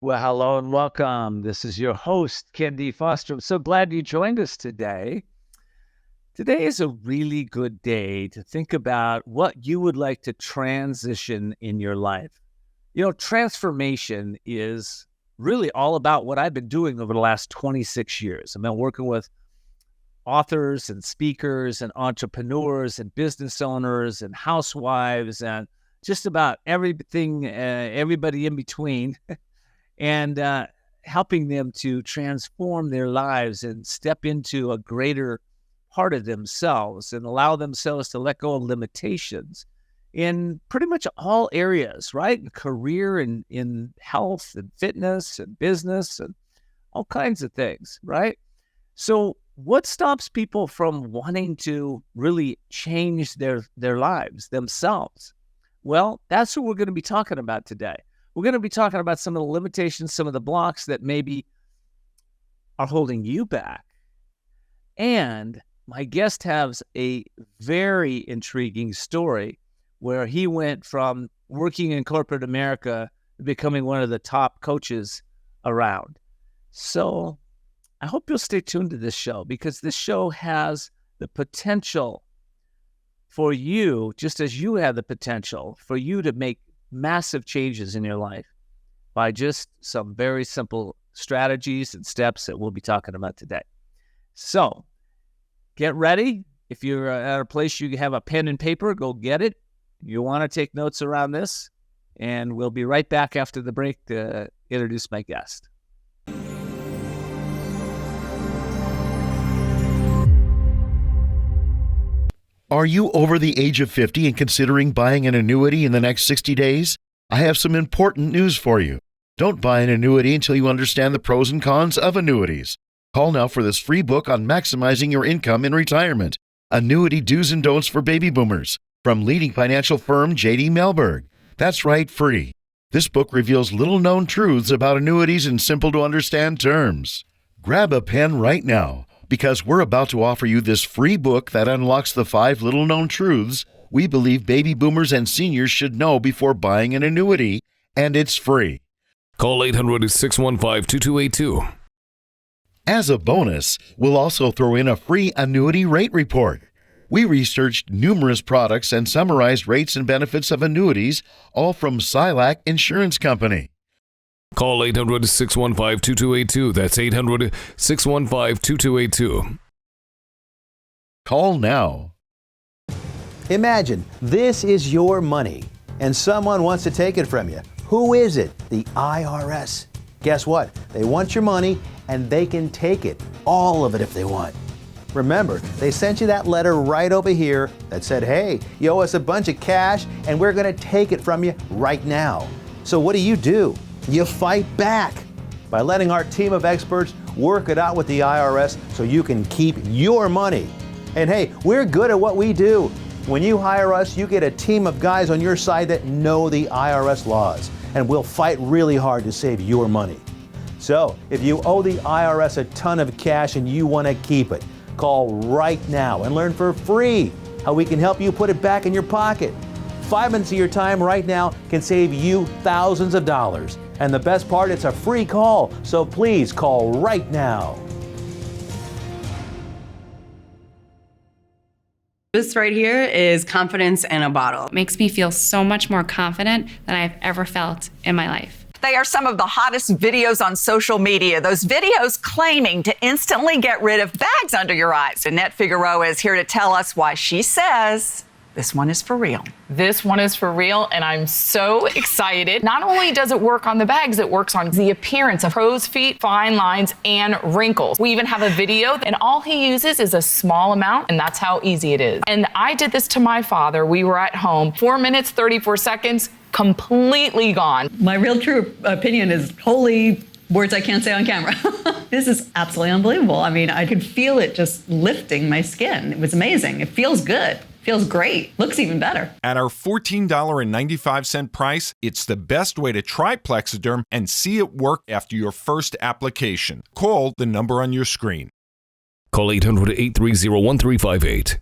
Well, hello and welcome. This is your host, Ken Foster. I'm so glad you joined us today. Today is a really good day to think about what you would like to transition in your life. You know, transformation is really all about what I've been doing over the last 26 years. I've been working with authors and speakers and entrepreneurs and business owners and housewives and just about everything, everybody in between. and helping them to transform their lives and step into a greater part of themselves and allow themselves to let go of limitations in pretty much all areas, right? In career and in health and fitness and business and all kinds of things, right? So what stops people from wanting to really change their lives themselves? Well, that's what we're going to be talking about today. We're going to be talking about some of the limitations, some of the blocks that maybe are holding you back. And my guest has a very intriguing story where he went from working in corporate America to becoming one of the top coaches around. So I hope you'll stay tuned to this show because this show has the potential for you, just as you have the potential for you to make massive changes in your life by just some very simple strategies and steps that we'll be talking about today. So get ready. If you're at a place you have a pen and paper, go get it. You want to take notes around this, and we'll be right back after the break to introduce my guest. Are you over the age of 50 and considering buying an annuity in the next 60 days? I have some important news for you. Don't buy an annuity until you understand the pros and cons of annuities. Call now for this free book on maximizing your income in retirement. Annuity Do's and Don'ts for Baby Boomers from leading financial firm J.D. Mellberg. That's right, free. This book reveals little-known truths about annuities in simple-to-understand terms. Grab a pen right now, because we're about to offer you this free book that unlocks the 5 little-known truths we believe baby boomers and seniors should know before buying an annuity, and it's free. Call 800-615-2282. As a bonus, we'll also throw in a free annuity rate report. We researched numerous products and summarized rates and benefits of annuities, all from Silac Insurance Company. Call 800-615-2282. That's 800-615-2282. Call now. Imagine this is your money and someone wants to take it from you. Who is it? The IRS. Guess what? They want your money and they can take it, all of it if they want. Remember, they sent you that letter right over here that said, hey, you owe us a bunch of cash and we're going to take it from you right now. So what do? You fight back by letting our team of experts work it out with the IRS so you can keep your money. And hey, we're good at what we do. When you hire us, you get a team of guys on your side that know the IRS laws, and we'll fight really hard to save your money. So if you owe the IRS a ton of cash and you want to keep it, call right now and learn for free how we can help you put it back in your pocket. 5 minutes of your time right now can save you thousands of dollars. And the best part, it's a free call, so please call right now. This right here is confidence in a bottle. Makes me feel so much more confident than I've ever felt in my life. They are some of the hottest videos on social media. Those videos claiming to instantly get rid of bags under your eyes. Annette Figueroa is here to tell us why she says this one is for real. This one is for real, and I'm so excited. Not only does it work on the bags, it works on the appearance of crow's feet, fine lines, and wrinkles. We even have a video, and all he uses is a small amount, and that's how easy it is. And I did this to my father. We were at home, 4 minutes, 34 seconds, completely gone. My real true opinion is holy words I can't say on camera. This is absolutely unbelievable. I mean, I could feel it just lifting my skin. It was amazing. It feels good. Feels great. Looks even better. At our $14.95 price, it's the best way to try Plexiderm and see it work after your first application. Call the number on your screen. Call 800-830-1358.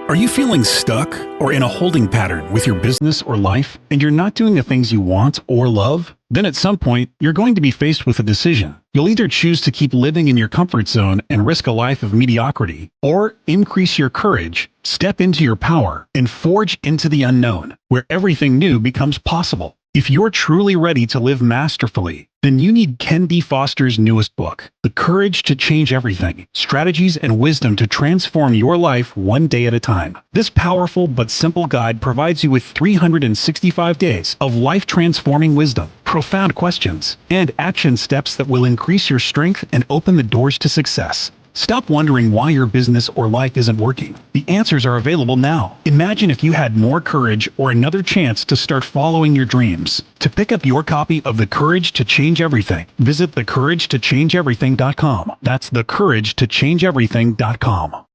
Are you feeling stuck or in a holding pattern with your business or life, and you're not doing the things you want or love? Then at some point, you're going to be faced with a decision. You'll either choose to keep living in your comfort zone and risk a life of mediocrity, or increase your courage, step into your power, and forge into the unknown, where everything new becomes possible. If you're truly ready to live masterfully, then you need Ken D. Foster's newest book, The Courage to Change Everything, Strategies and Wisdom to Transform Your Life One Day at a Time. This powerful but simple guide provides you with 365 days of life-transforming wisdom, profound questions, and action steps that will increase your strength and open the doors to success. Stop wondering why your business or life isn't working. The answers are available now. Imagine if you had more courage or another chance to start following your dreams. To pick up your copy of The Courage to Change Everything, visit thecouragetochangeeverything.com. That's thecouragetochangeeverything.com.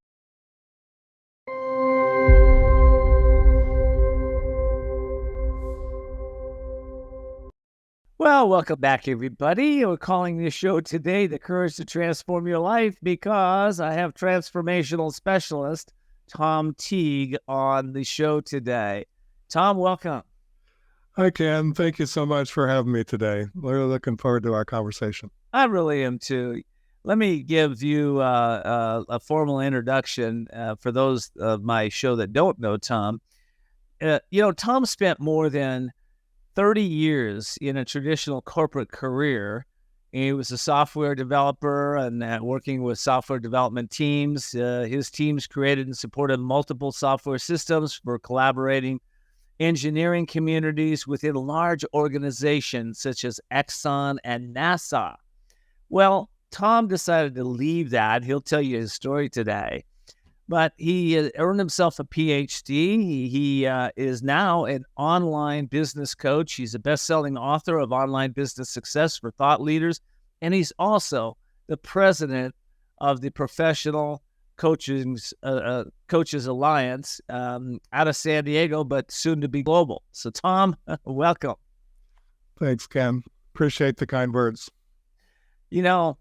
Well, welcome back, everybody. We're calling this show today The Courage to Transform Your Life because I have transformational specialist Tom Teague on the show today. Tom, welcome. Hi, Ken. Thank you so much for having me today. We're looking forward to our conversation. I really am too. Let me give you a formal introduction for those of my show that don't know Tom. Tom spent more than 30 years in a traditional corporate career. He was a software developer and working with software development teams. His teams created and supported multiple software systems for collaborating engineering communities within large organizations such as Exxon and NASA. Well, Tom decided to leave that. He'll tell you his story today. But he earned himself a Ph.D. He is now an online business coach. He's a best-selling author of Online Business Success for Thought Leaders, and he's also the president of the Professional Coaches Alliance out of San Diego, but soon to be global. So, Tom, welcome. Thanks, Ken. Appreciate the kind words. You've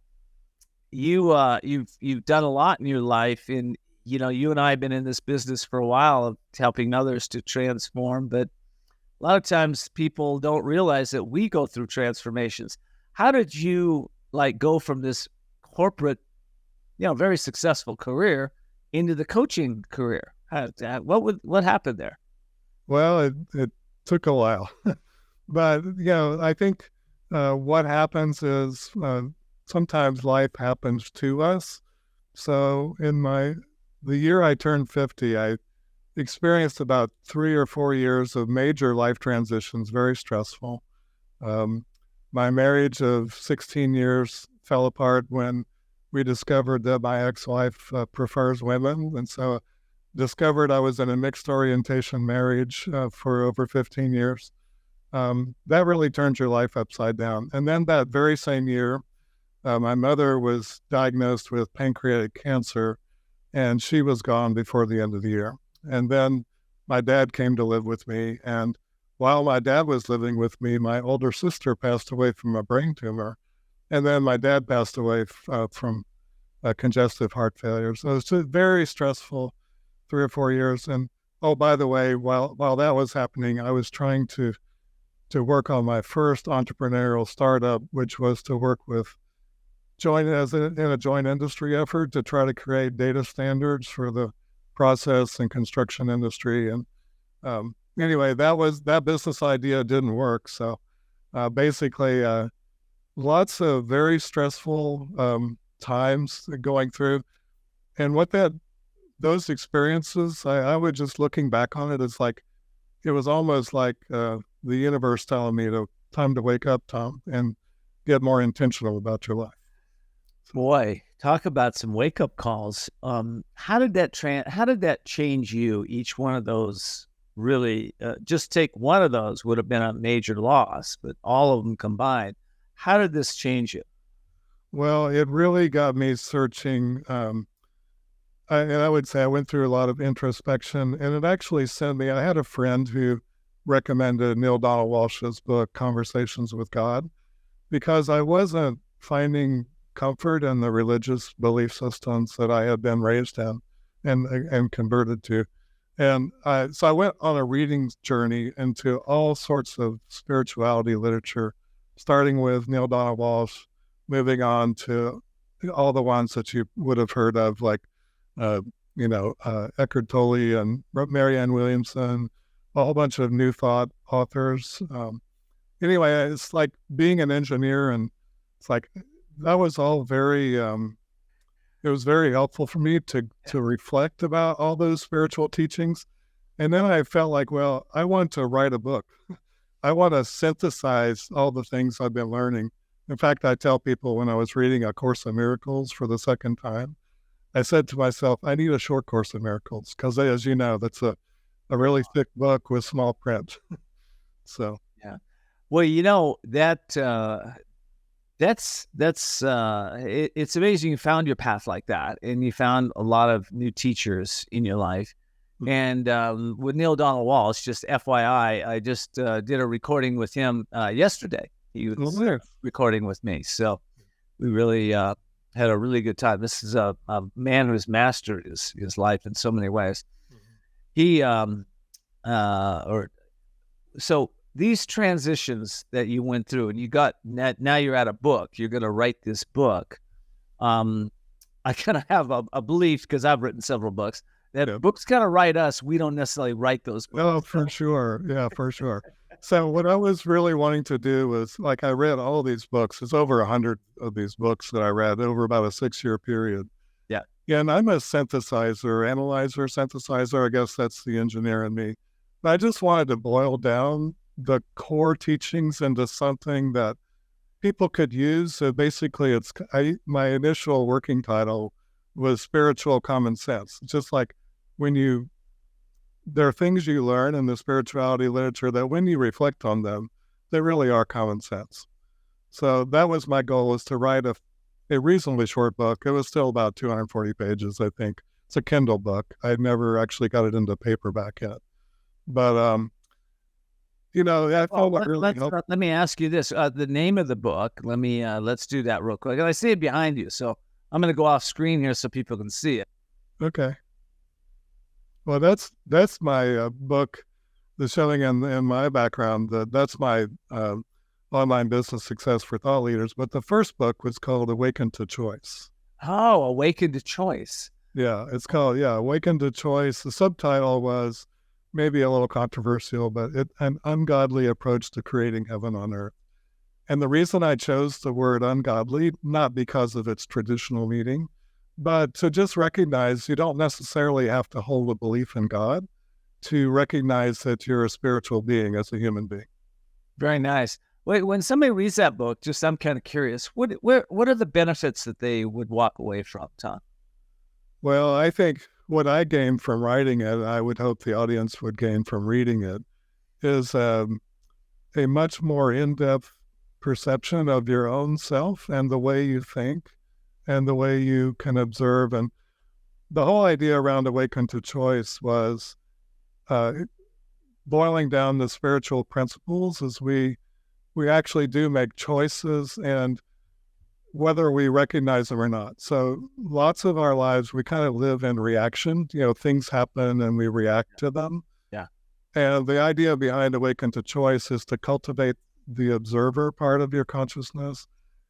done a lot in your life, and you and I have been in this business for a while of helping others to transform, but a lot of times people don't realize that we go through transformations. How did you go from this corporate, very successful career into the coaching career? What happened there? Well, it took a while, but I think what happens is sometimes life happens to us. So the year I turned 50, I experienced about 3 or 4 years of major life transitions, very stressful. My marriage of 16 years fell apart when we discovered that my ex-wife prefers women, and so discovered I was in a mixed orientation marriage for over 15 years. That really turns your life upside down. And then that very same year, my mother was diagnosed with pancreatic cancer, and she was gone before the end of the year. And then my dad came to live with me. And while my dad was living with me, my older sister passed away from a brain tumor. And then my dad passed away from congestive heart failure. So it's a very stressful 3 or 4 years. And oh, by the way, while that was happening, I was trying to work on my first entrepreneurial startup, which was to work with in a joint industry effort to try to create data standards for the process and construction industry. And anyway, that business idea didn't work. So basically, lots of very stressful times going through. And those experiences, I would just looking back on it, it was almost like the universe telling me time to wake up, Tom, and get more intentional about your life. Boy, talk about some wake-up calls. How did that change you? Each one of those really, just take one of those would have been a major loss, but all of them combined. How did this change you? Well, it really got me searching. And I would say I went through a lot of introspection, and it actually sent me. I had a friend who recommended Neil Donald Walsh's book, Conversations with God, because I wasn't finding comfort in the religious belief systems that I had been raised in and converted to. And so I went on a reading journey into all sorts of spirituality literature starting with Neil Donald Walsh, moving on to all the ones that you would have heard of, like, Eckhart Tolle and Marianne Williamson, a whole bunch of New Thought authors. Anyway, it's like being an engineer, and it's like that was all very, it was very helpful for me to reflect about all those spiritual teachings. And then I felt like, well, I want to write a book. I want to synthesize all the things I've been learning. In fact, I tell people when I was reading A Course in Miracles for the second time, I said to myself, I need a short Course in Miracles, because as you know, that's a really thick book with small print. So, yeah. Well, it's amazing you found your path like that, and you found a lot of new teachers in your life. And with Neil Donald Walsh, just FYI, I just did a recording with him yesterday. He was recording with me, so we really had a really good time. This is a man who's mastered his life in so many ways. So these transitions that you went through, and you got now you're at a book. You're going to write this book. I kind of have a belief, because I've written several books, that books kind of write us. We don't necessarily write those books. Oh, for sure. Yeah, for sure. So what I was really wanting to do was, like, I read all these books. There's over 100 of these books that I read over about a 6-year period. Yeah. And I'm a synthesizer. I guess that's the engineer in me. But I just wanted to boil down the core teachings into something that people could use. So basically, my initial working title was Spiritual Common Sense. Just like there are things you learn in the spirituality literature that when you reflect on them, they really are common sense. So that was my goal, was to write a reasonably short book. It was still about 240 pages, I think. It's a Kindle book. I'd never actually got it into paperback yet. But, I felt what really helped. Let me ask you this. The name of the book, let's do that real quick. And I see it behind you, so I'm going to go off screen here so people can see it. Okay. Well, that's my book, The Showing in my background. That's my online business success for thought leaders. But the first book was called Awaken to Choice. Oh, Awaken to Choice. Yeah, it's called, Awaken to Choice. The subtitle was maybe a little controversial, but an ungodly approach to creating heaven on earth. And the reason I chose the word ungodly, not because of its traditional meaning, but to just recognize you don't necessarily have to hold a belief in God to recognize that you're a spiritual being as a human being. Very nice. Wait, when somebody reads that book, I'm kind of curious, what are the benefits that they would walk away from, Tom? Well, I think what I gained from writing it, I would hope the audience would gain from reading it, is a much more in-depth perception of your own self and the way you think and the way you can observe. And the whole idea around Awaken to Choice was boiling down the spiritual principles as we actually do make choices, and whether we recognize them or not. So lots of our lives, we kind of live in reaction. Things happen and we react to them. Yeah. And the idea behind Awaken to Choice is to cultivate the observer part of your consciousness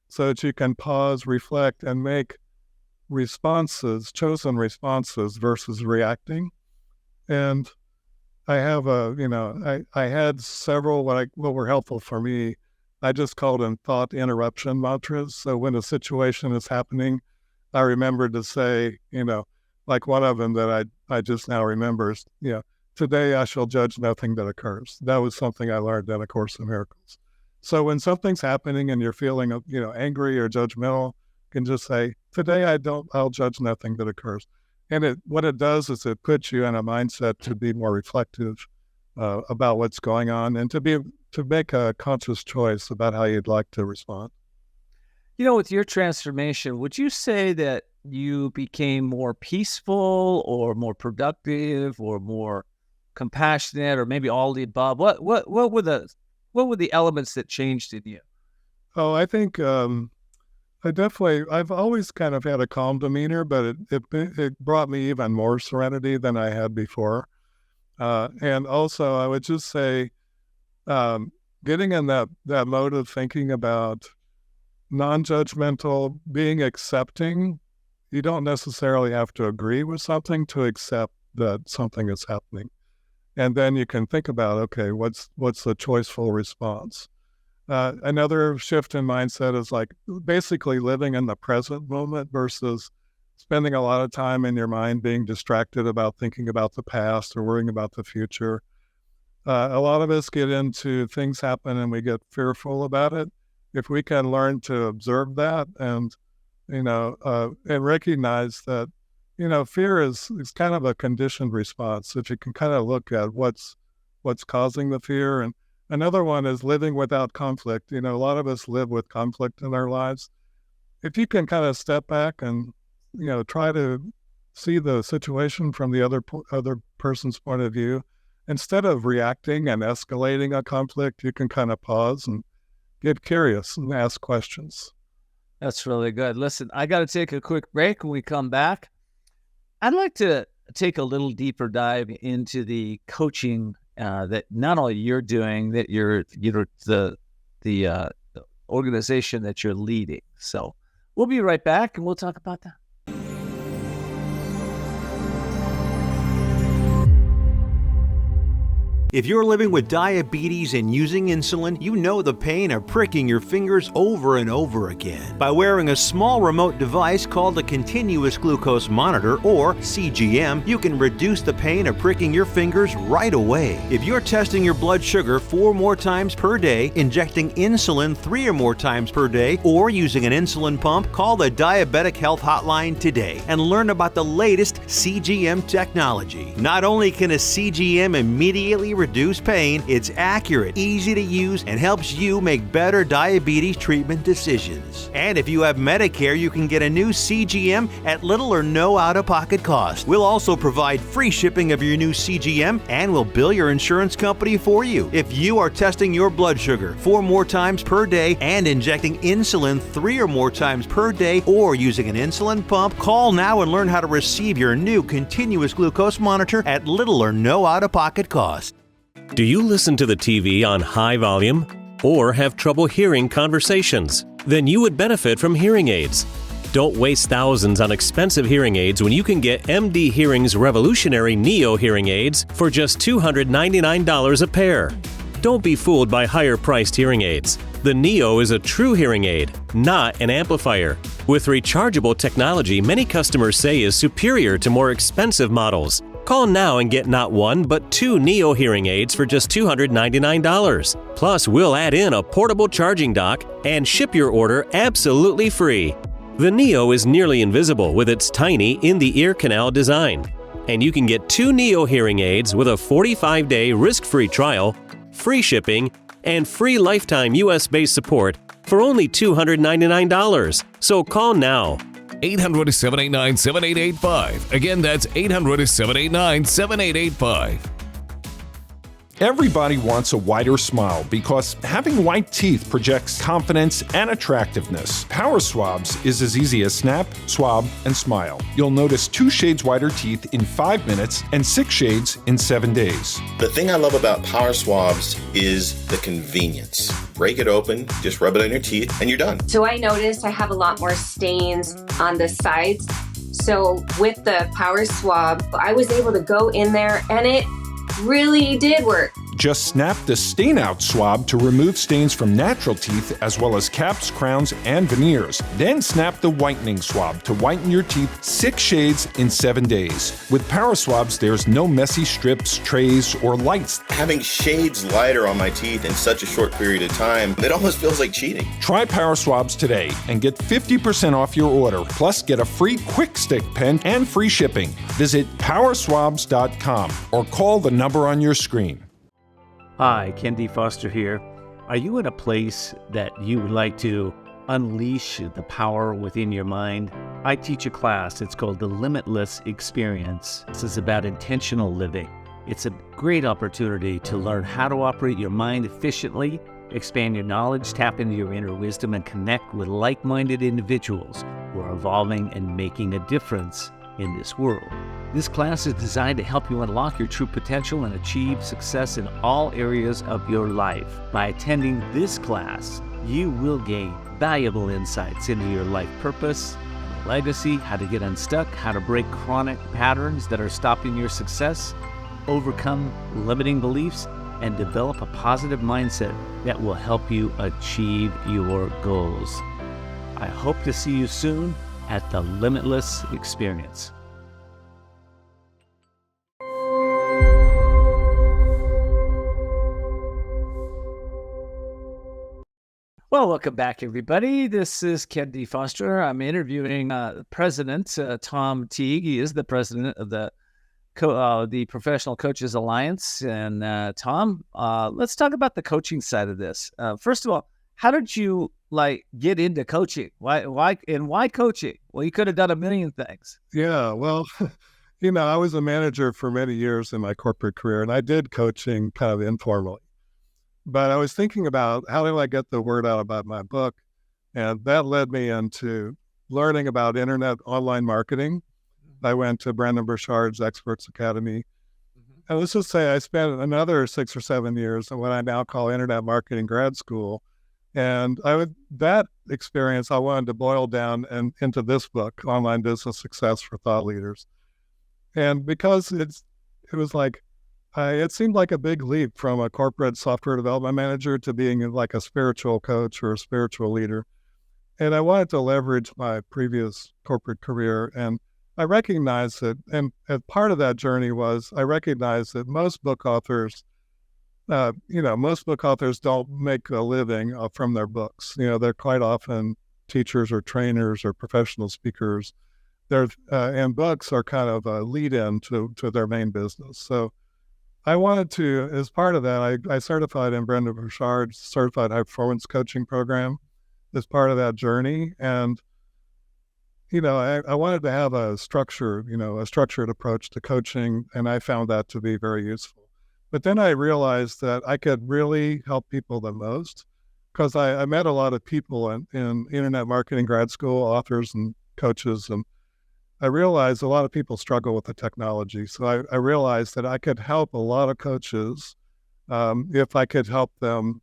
so that you can pause, reflect, and make chosen responses versus reacting. And I have I had several what were helpful for me. I just called them thought interruption mantras. So when a situation is happening, I remember to say, like one of them that I just now remember is, today I shall judge nothing that occurs. That was something I learned in A Course in Miracles. So when something's happening and you're feeling, angry or judgmental, you can just say, today I'll judge nothing that occurs. And what it does is it puts you in a mindset to be more reflective about what's going on, and to make a conscious choice about how you'd like to respond. With your transformation, would you say that you became more peaceful or more productive or more compassionate, or maybe all the above? What were the elements that changed in you? Oh, I think I've always kind of had a calm demeanor, but it brought me even more serenity than I had before. And also, I would just say, getting in that mode of thinking about non-judgmental, being accepting. You don't necessarily have to agree with something to accept that something is happening. And then you can think about, okay, what's the choiceful response? Another shift in mindset is like basically living in the present moment versus spending a lot of time in your mind being distracted about thinking about the past or worrying about the future. A lot of us get into things happen and we get fearful about it. If we can learn to observe that and, and recognize that, fear is kind of a conditioned response. If you can kind of look at what's causing the fear. And another one is living without conflict. A lot of us live with conflict in our lives. If you can kind of step back and, try to see the situation from the other person's point of view, instead of reacting and escalating a conflict, you can kind of pause and get curious and ask questions. That's really good. Listen, I got to take a quick break. When we come back, I'd like to take a little deeper dive into the coaching that not only you're doing, that you're the organization that you're leading. So we'll be right back and we'll talk about that. If you're living with diabetes and using insulin, you know the pain of pricking your fingers over and over again. By wearing a small remote device called a continuous glucose monitor, or CGM, you can reduce the pain of pricking your fingers right away. If you're testing your blood sugar 4 more times per day, injecting insulin 3 or more times per day, or using an insulin pump, call the Diabetic Health Hotline today and learn about the latest CGM technology. Not only can a CGM immediately reduce pain, it's accurate, easy to use, and helps you make better diabetes treatment decisions. And if you have Medicare, you can get a new CGM at little or no out-of-pocket cost. We'll also provide free shipping of your new CGM, and we'll bill your insurance company for you. If you are testing your blood sugar 4 more times per day and injecting insulin 3 or more times per day, or using an insulin pump, call now and learn how to receive your new continuous glucose monitor at little or no out-of-pocket cost. Do you listen to the TV on high volume or have trouble hearing conversations? Then you would benefit from hearing aids. Don't waste thousands on expensive hearing aids when you can get MD Hearing's revolutionary Neo hearing aids for just $299 a pair. Don't be fooled by higher-priced hearing aids. The Neo is a true hearing aid, not an amplifier. With rechargeable technology, many customers say is superior to more expensive models. Call now and get not 1 but 2 Neo hearing aids for just $299. Plus, we'll add in a portable charging dock and ship your order absolutely free. The Neo is nearly invisible with its tiny in-the-ear canal design. And you can get 2 Neo hearing aids with a 45-day risk-free trial, free shipping, and free lifetime US-based support for only $299. So call now. 800-789-7885. Again, that's 800-789-7885. Everybody wants a whiter smile because having white teeth projects confidence and attractiveness. Power Swabs is as easy as snap, swab, and smile. You'll notice 2 shades whiter teeth in 5 minutes and 6 shades in 7 days. The thing I love about Power Swabs is the convenience. Break it open, just rub it on your teeth, and you're done. So I noticed I have a lot more stains on the sides. So with the Power Swab, I was able to go in there and it really did work. Just snap the stain out swab to remove stains from natural teeth as well as caps, crowns, and veneers. Then snap the whitening swab to whiten your teeth 6 shades in 7 days. With Power Swabs, there's no messy strips, trays, or lights. Having shades lighter on my teeth in such a short period of time, it almost feels like cheating. Try Power Swabs today and get 50% off your order. Plus, get a free quick stick pen and free shipping. Visit powerswabs.com or call the number on your screen. Hi, kendfoster here. Are you in a place that you would like to unleash the power within your mind? I teach a class. It's called The Limitless Experience. This is about intentional living. It's a great opportunity to learn how to operate your mind efficiently, expand your knowledge, tap into your inner wisdom, and connect with like-minded individuals who are evolving and making a difference in this world. This class is designed to help you unlock your true potential and achieve success in all areas of your life. By attending this class, you will gain valuable insights into your life purpose, legacy, how to get unstuck, how to break chronic patterns that are stopping your success, overcome limiting beliefs, and develop a positive mindset that will help you achieve your goals. I hope to see you soon at the Limitless Experience. Well, welcome back, everybody. This is Ken Foster. I'm interviewing President Tom Teague. He is the president of the Professional Coaches Alliance. And Tom, let's talk about the coaching side of this. First of all, how did you get into coaching? Why coaching? Well, you could have done a million things. Yeah, well, I was a manager for many years in my corporate career, and I did coaching kind of informally. But I was thinking about how do I get the word out about my book? And that led me into learning about internet online marketing. I went to Brandon Burchard's Experts Academy. And let's just say I spent another 6 or 7 years in what I now call internet marketing grad school. And that experience I wanted to boil down into this book, Online Business Success for Thought Leaders. And because it seemed like a big leap from a corporate software development manager to being like a spiritual coach or a spiritual leader. And I wanted to leverage my previous corporate career. And I recognized that, and as part of that journey was, I recognized that most book authors don't make a living from their books. They're quite often teachers or trainers or professional speakers. And books are kind of a lead-in to their main business. So I wanted to, as part of that, I certified in Brendon Burchard's Certified High Performance Coaching Program as part of that journey. And, I wanted to have a structured approach to coaching, and I found that to be very useful. But then I realized that I could really help people the most because I met a lot of people in internet marketing grad school, authors and coaches, and I realized a lot of people struggle with the technology. So I realized that I could help a lot of coaches if I could help them,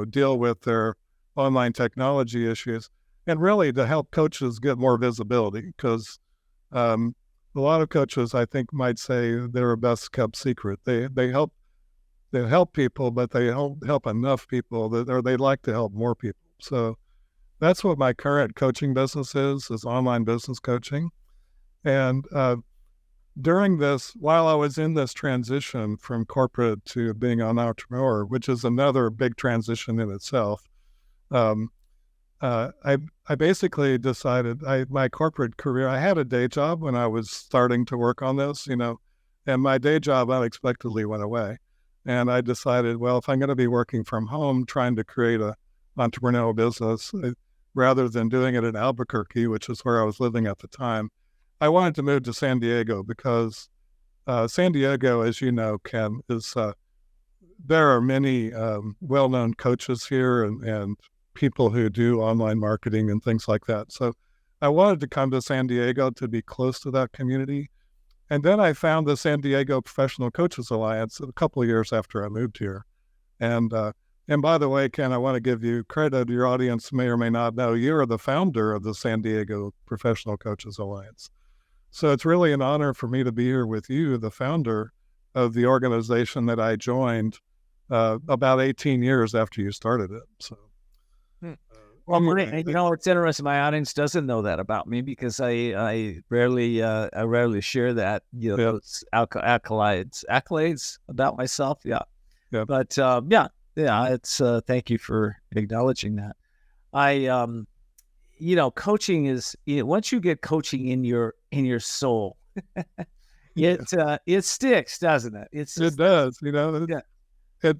deal with their online technology issues, and really to help coaches get more visibility because a lot of coaches, I think, might say they're a best kept secret. They help people, but they don't help enough people, or they'd like to help more people. So that's what my current coaching business is online business coaching. And during this, while I was in this transition from corporate to being an entrepreneur, which is another big transition in itself, I basically decided my corporate career, I had a day job when I was starting to work on this, and my day job unexpectedly went away. And I decided, well, if I'm going to be working from home, trying to create an entrepreneurial business, rather than doing it in Albuquerque, which is where I was living at the time, I wanted to move to San Diego because San Diego, as you know, Ken, there are many well-known coaches here and people who do online marketing and things like that. So I wanted to come to San Diego to be close to that community. And then I found the San Diego Professional Coaches Alliance a couple of years after I moved here. And by the way, Ken, I want to give you credit. Your audience may or may not know you're the founder of the San Diego Professional Coaches Alliance. So it's really an honor for me to be here with you, the founder of the organization that I joined about 18 years after you started it. So, well, it's interesting. My audience doesn't know that about me because I rarely share that. Those accolades about myself. Yeah. But it's thank you for acknowledging that. Coaching is, once you get coaching in your soul, it sticks, doesn't it? It does, Yeah.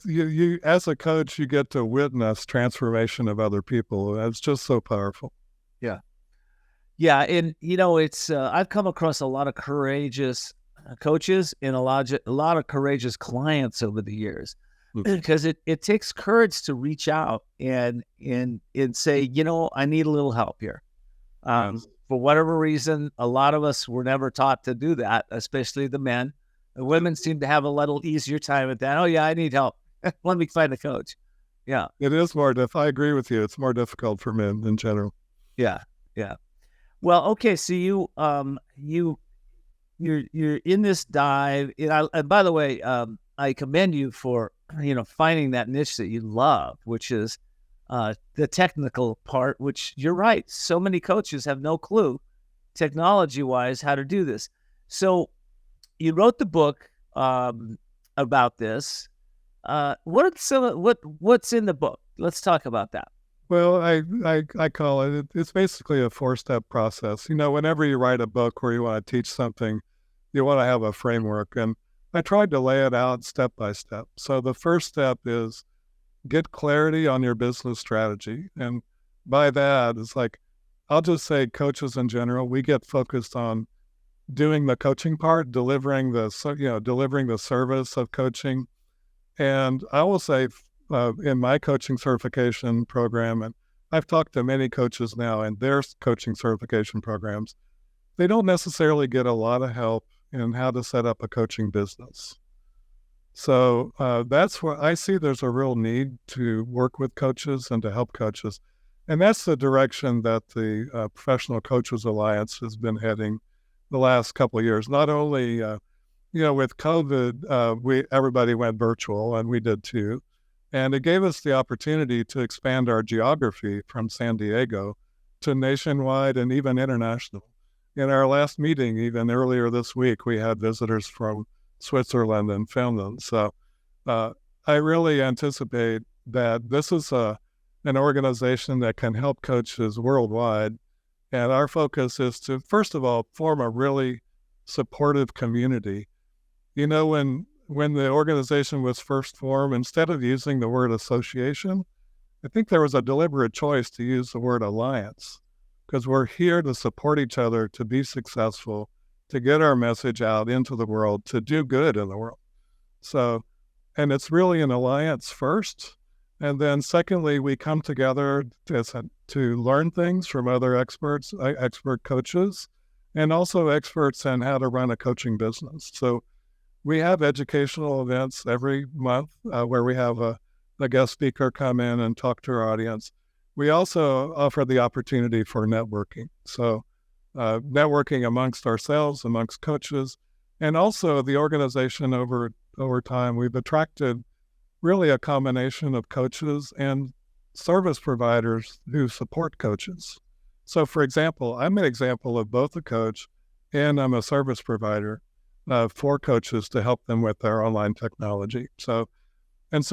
You as a coach, you get to witness transformation of other people. It's just so powerful. Yeah. Yeah. And, it's, I've come across a lot of courageous coaches and a lot of courageous clients over the years. Because it takes courage to reach out and say, I need a little help here. for whatever reason, a lot of us were never taught to do that, especially the men. The women seem to have a little easier time at that. Oh yeah, I need help. Let me find a coach. Yeah. It is more I agree with you. It's more difficult for men in general. Yeah. Yeah. Well, okay. So you're in this dive. And by the way, I commend you for, finding that niche that you love, which is the technical part, which you're right. So many coaches have no clue technology wise how to do this. So you wrote the book about this. What's in the book? Let's talk about that. Well, I call it's basically a 4-step process. Whenever you write a book where you want to teach something, you want to have a framework. And I tried to lay it out step by step. So the first step is get clarity on your business strategy. And by that, it's like, I'll just say coaches in general, we get focused on doing the coaching part, delivering the service of coaching. And I will say in my coaching certification program, and I've talked to many coaches now in their coaching certification programs, they don't necessarily get a lot of help in how to set up a coaching business. So that's where I see there's a real need to work with coaches and to help coaches. And that's the direction that the Professional Coaches Alliance has been heading the last couple of years. Not only, with COVID, everybody went virtual, and we did too. And it gave us the opportunity to expand our geography from San Diego to nationwide and even international. In our last meeting, even earlier this week, we had visitors from Switzerland and Finland. So I really anticipate that this is an organization that can help coaches worldwide. And our focus is to, first of all, form a really supportive community. When the organization was first formed, instead of using the word association, I think there was a deliberate choice to use the word alliance, because we're here to support each other, to be successful, to get our message out into the world, to do good in the world. So, and it's really an alliance first. And then secondly, we come together to learn things from other experts, expert coaches, and also experts in how to run a coaching business. So we have educational events every month where we have a guest speaker come in and talk to our audience. We also offer the opportunity for networking. So networking amongst ourselves, amongst coaches, and also the organization over time, we've attracted really a combination of coaches and service providers who support coaches. So for example, I'm an example of both a coach and I'm a service provider for coaches to help them with their online technology. So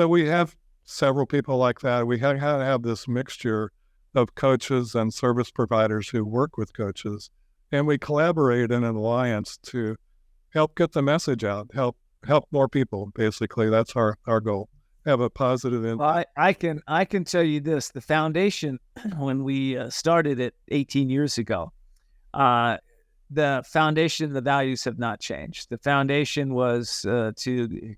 we have several people like that. We have this mixture of coaches and service providers who work with coaches, and we collaborate in an alliance to help get the message out, help more people. Basically, that's our goal. Have a positive impact. Well, I can tell you this: the foundation, when we started it 18 years ago, the foundation, the values have not changed. The foundation was to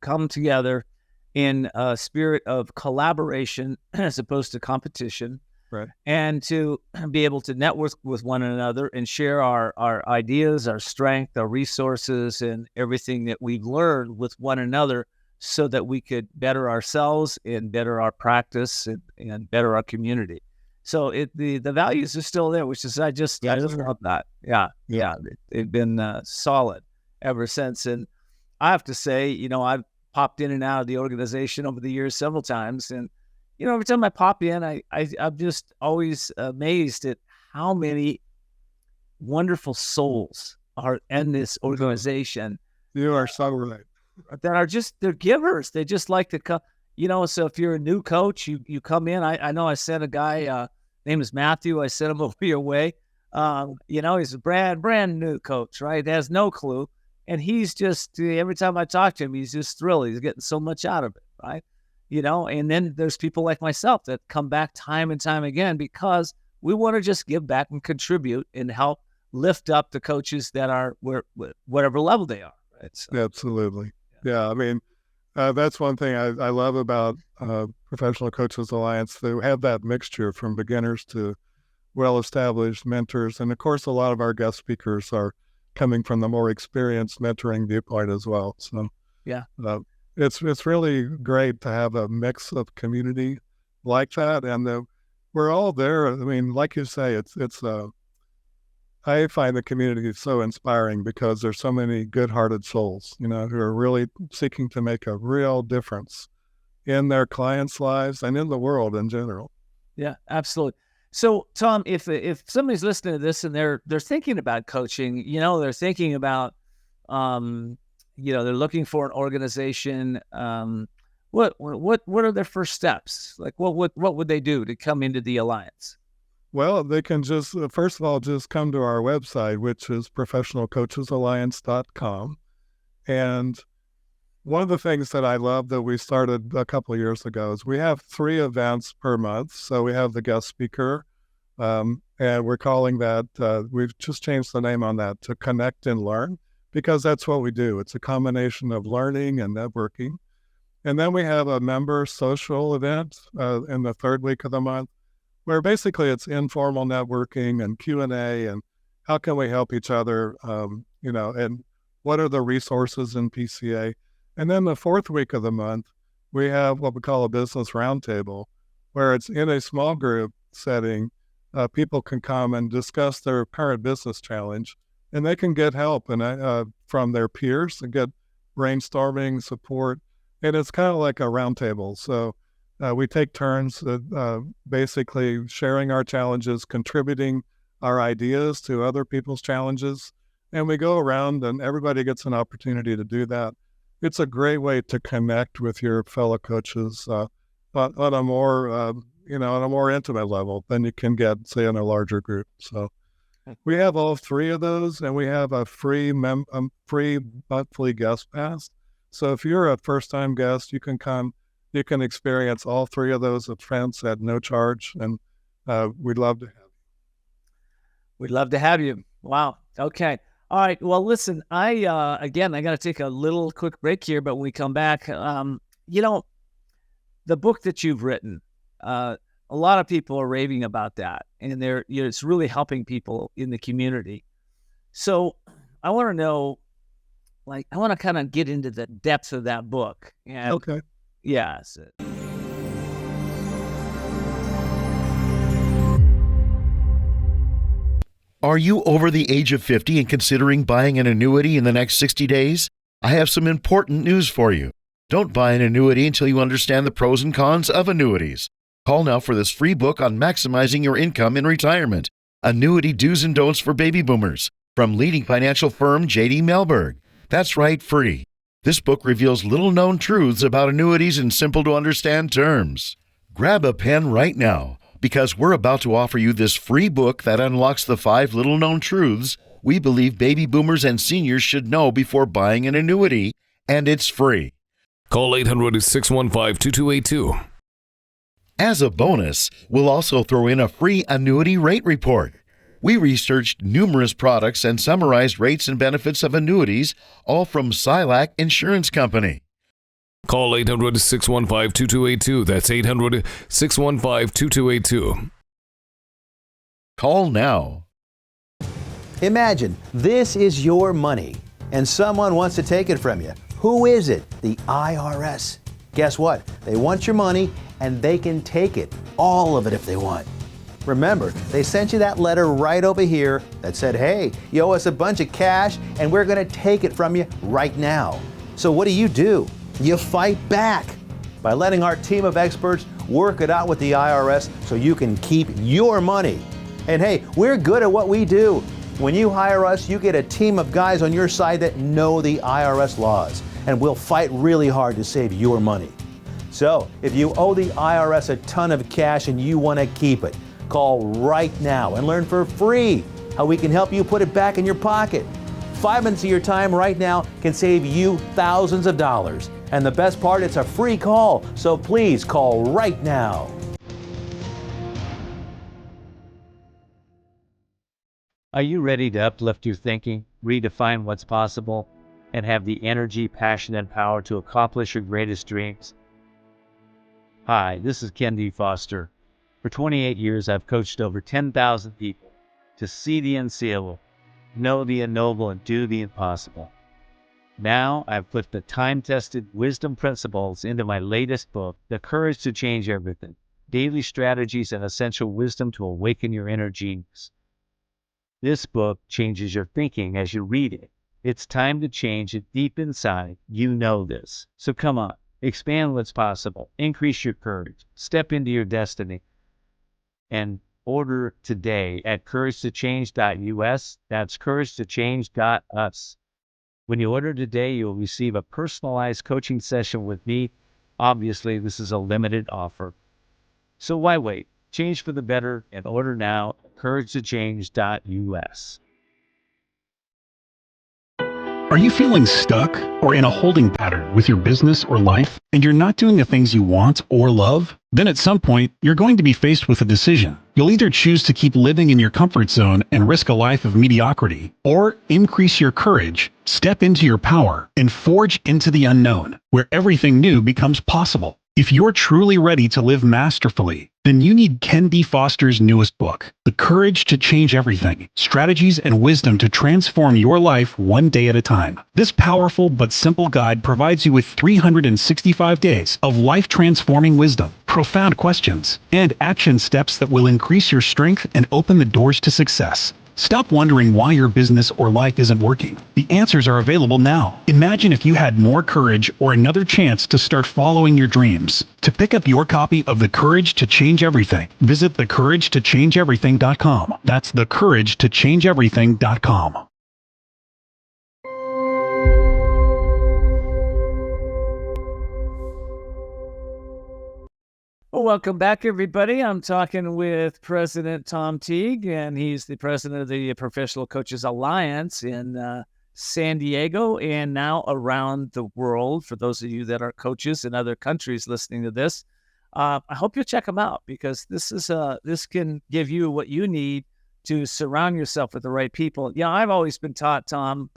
come together in a spirit of collaboration as opposed to competition, right? And to be able to network with one another and share our ideas, our strength, our resources, and everything that we've learned with one another, so that we could better ourselves and better our practice and better our community. So the values are still there, which is I just love that. Yeah. They've been solid ever since. And I have to say, I've popped in and out of the organization over the years several times, and every time I pop in, I'm just always amazed at how many wonderful souls are in this organization. You are so right. That are they're givers. They just like to come, so if you're a new coach, you come in. I know I sent a guy, name is Matthew. I sent him over your way. He's a brand new coach, right? Has no clue. And he's just, every time I talk to him, he's just thrilled. He's getting so much out of it, right? And then there's people like myself that come back time and time again because we want to just give back and contribute and help lift up the coaches that are whatever level they are. Right? So, absolutely. Yeah. I mean, that's one thing I love about Professional Coaches Alliance. They have that mixture from beginners to well-established mentors. And of course, a lot of our guest speakers are coming from the more experienced mentoring viewpoint as well. So Yeah. it's really great to have a mix of community like that. And we're all there. I mean, like you say, I find the community so inspiring because there's so many good-hearted souls, who are really seeking to make a real difference in their clients' lives and in the world in general. Yeah, absolutely. So, Tom, if somebody's listening to this and they're thinking about coaching, they're thinking about, they're looking for an organization. What are their first steps? Like, what would they do to come into the Alliance? Well, they can just, first of all, just come to our website, which is professionalcoachesalliance.com. And one of the things that I love that we started a couple of years ago is we have 3 events per month. So we have the guest speaker, and we're calling that, we've just changed the name on that to Connect and Learn, because that's what we do. It's a combination of learning and networking. And then we have a member social event in the 3rd week of the month, where basically it's informal networking and Q&A and how can we help each other, and what are the resources in PCA. And then the 4th week of the month, we have what we call a business roundtable, where it's in a small group setting. People can come and discuss their current business challenge, and they can get help from their peers and get brainstorming support. And it's kind of like a roundtable. So we take turns basically sharing our challenges, contributing our ideas to other people's challenges, and we go around and everybody gets an opportunity to do that. It's a great way to connect with your fellow coaches on a more, on a more intimate level than you can get, say, in a larger group. So we have all 3 of those, and we have a free monthly guest pass. So if you're a first-time guest, you can come. You can experience all 3 of those events at no charge, and we'd love to have you. We'd love to have you. Wow. Okay. All right. Well, listen, I got to take a little quick break here, but when we come back, the book that you've written, a lot of people are raving about that, and it's really helping people in the community. So I want to know, I want to kind of get into the depths of that book. And okay. Yes. Are you over the age of 50 and considering buying an annuity in the next 60 days? I have some important news for you. Don't buy an annuity until you understand the pros and cons of annuities. Call now for this free book on maximizing your income in retirement. Annuity Do's and Don'ts for Baby Boomers from leading financial firm J.D. Mellberg. That's right, free. This book reveals little-known truths about annuities in simple-to-understand terms. Grab a pen right now, because we're about to offer you this free book that unlocks the 5 little-known truths we believe baby boomers and seniors should know before buying an annuity, and it's free. Call 800-615-2282. As a bonus, we'll also throw in a free annuity rate report. We researched numerous products and summarized rates and benefits of annuities, all from Silac Insurance Company. Call 800-615-2282. That's 800-615-2282. Call now. Imagine this is your money and someone wants to take it from you. Who is it? The IRS. Guess what? They want your money and they can take it, all of it if they want. Remember, they sent you that letter right over here that said, hey, you owe us a bunch of cash and we're going to take it from you right now. So what do? You fight back by letting our team of experts work it out with the IRS so you can keep your money. And hey, we're good at what we do. When you hire us, you get a team of guys on your side that know the IRS laws, and we'll fight really hard to save your money. So if you owe the IRS a ton of cash and you want to keep it, call right now and learn for free how we can help you put it back in your pocket. 5 minutes of your time right now can save you thousands of dollars. And the best part, it's a free call, so please call right now. Are you ready to uplift your thinking, redefine what's possible, and have the energy, passion, and power to accomplish your greatest dreams? Hi, this is Kendfoster, For 28 years, I've coached over 10,000 people to see the unseeable, know the unknowable, and do the impossible. Now, I've put the time-tested wisdom principles into my latest book, The Courage to Change Everything: Daily Strategies and Essential Wisdom to Awaken Your Inner Genius. This book changes your thinking as you read it. It's time to change it deep inside. You know this. So come on, expand what's possible, increase your courage, step into your destiny, and order today at couragetochange.us. That's couragetochange.us. When you order today, you'll receive a personalized coaching session with me. Obviously, this is a limited offer. So why wait? Change for the better and order now at couragetochange.us. Are you feeling stuck or in a holding pattern with your business or life, and you're not doing the things you want or love? Then at some point, you're going to be faced with a decision. You'll either choose to keep living in your comfort zone and risk a life of mediocrity, or increase your courage, step into your power, and forge into the unknown, where everything new becomes possible. If you're truly ready to live masterfully, then you need Ken D. Foster's newest book, The Courage to Change Everything: Strategies and Wisdom to Transform Your Life One Day at a Time. This powerful but simple guide provides you with 365 days of life-transforming wisdom, profound questions, and action steps that will increase your strength and open the doors to success. Stop wondering why your business or life isn't working. The answers are available now. Imagine if you had more courage or another chance to start following your dreams. To pick up your copy of The Courage to Change Everything, visit thecouragetochangeeverything.com. That's thecouragetochangeeverything.com. Well, welcome back, everybody. I'm talking with President Tom Teague, and he's the president of the Professional Coaches Alliance in San Diego and now around the world. For those of you that are coaches in other countries listening to this, I hope you'll check him out, because this can give you what you need to surround yourself with the right people. Yeah, I've always been taught, Tom,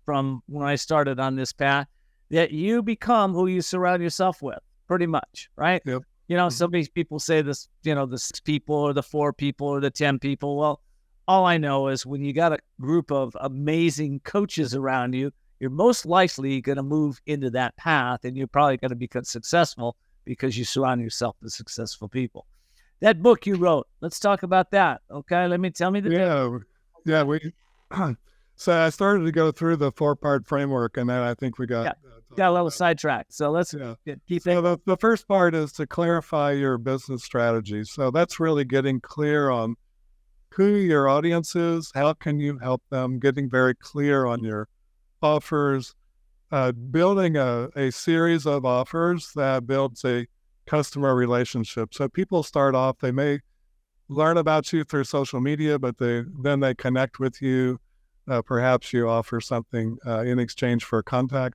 from when I started on this path, that you become who you surround yourself with, pretty much, right? Yep. You know, some people say this, the 6 people or the 4 people or the 10 people. Well, all I know is when you got a group of amazing coaches around you, you're most likely going to move into that path, and you're probably going to become successful because you surround yourself with successful people. That book you wrote, let's talk about that. Okay, tell me the So I started to go through the 4-part framework, and then I think we got a little sidetracked. So let's keep So the first part is to clarify your business strategy. So that's really getting clear on who your audience is, how can you help them, getting very clear on your offers, building a series of offers that builds a customer relationship. So people start off, they may learn about you through social media, but then they connect with you. Perhaps you offer something in exchange for contact.